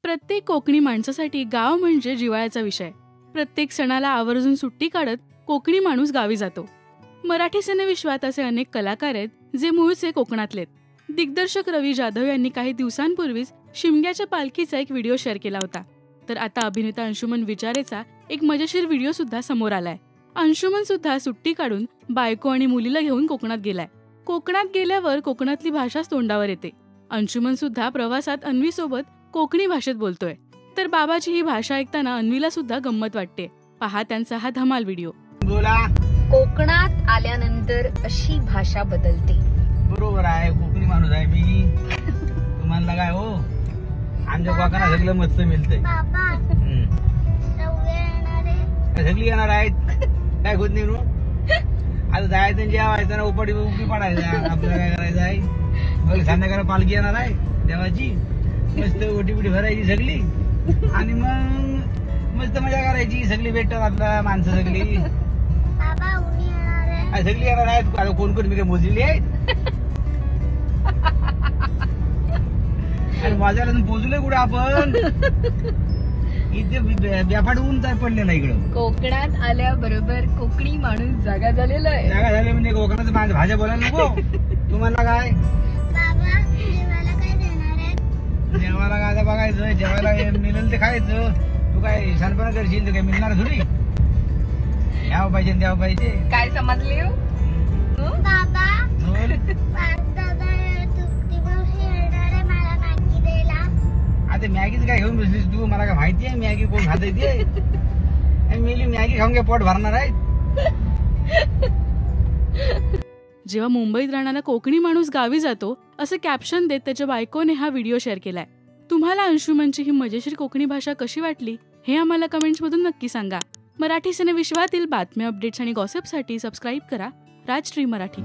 प्रत्येक कोकणी माणसासाठी गाव म्हणजे जिव्हाळ्याचा विषय. प्रत्येक सणाला आवर्जून सुट्टी काढत कोकणी माणूस गावी जातो. मराठी सिनेविश्वात असे अनेक कलाकार आहेत जे मूळचे कोकणातलेत. दिग्दर्शक रवी जाधव यांनी काही दिवसांपूर्वीच शिमग्याच्या पालखीचा एक व्हिडिओ शेअर केला होता. तर आता अभिनेता अंशुमन विचारेचा एक मजेशीर व्हिडिओ सुद्धा समोर आलाय. अंशुमन सुद्धा सुट्टी काढून बायको आणि मुलीला घेऊन कोकणात गेलाय. कोकणात गेल्यावर कोकणातली भाषाच तोंडावर येते. अंशुमन सुद्धा प्रवासात अन्वी सोबत कोकणी भाषेत बोलतोय. तर बाबाची ही भाषा ऐकताना अन्वीला सुद्धा गंमत वाटते. पहा त्यांचा हा धमाल व्हिडिओ. बोला. कोकणात आल्यानंतर अशी भाषा बदलते. बरोबर आहे, कोकणी माणूस आहे मी. तुम्हाला काय हो, आमच्या कोकणात सगळं मस्त मिळतंय. सगळी येणार आहेत, काय होत नाही. आता जायचं जेवायचं ना, उपडी पडायचं. आपल्याला काय करायचं आहे, संध्याकाळी पालखी येणार आहे देवाची. मस्त ओटी बिटी भरायची सगळी आणि मग मस्त मजा करायची. सगळी भेटतात आपल्याला माणसं सगळी. सगळी येणार आहेत. आता कोण कोण मी काय मोजलेली आहेत आणि वाजायला पोहोचलोय कुठे आपण. इथे बेफाट ऊन तर पडलेलं इकडं. कोकणात आल्याबरोबर कोकणी माणूस जागा झालेला आहे. जागा झाले म्हणजे कोकणात भाषा बोलायला नको. तुम्हाला काय जेवायला काय बघायचं, जेवायला मिळेल ते खायचं. तू काय शानपणा करशील तर काय मिळणार थोडी. द्यावं पाहिजे द्यावं पाहिजे. काय समजले हो? आता मॅगीच काय घेऊन बसलीस तू? मला काय माहिती आहे मॅगी कोण खात ते? मी मॅगी खाऊन काय पोट भरणार आहे? जेव्हा मुंबईत राहणारा कोकणी माणूस गावी जातो असं कॅप्शन देत त्याच्या बायकोने हा व्हिडिओ शेअर केलाय. तुम्हाला अंशुमनची ही मजेशीर कोकणी भाषा कशी वाटली हे आम्हाला कमेंट्समधून नक्की सांगा. मराठी सिनेविश्वातील बातम्या, अपडेट्स आणि गॉसिपसाठी सबस्क्राईब करा राजश्री मराठी.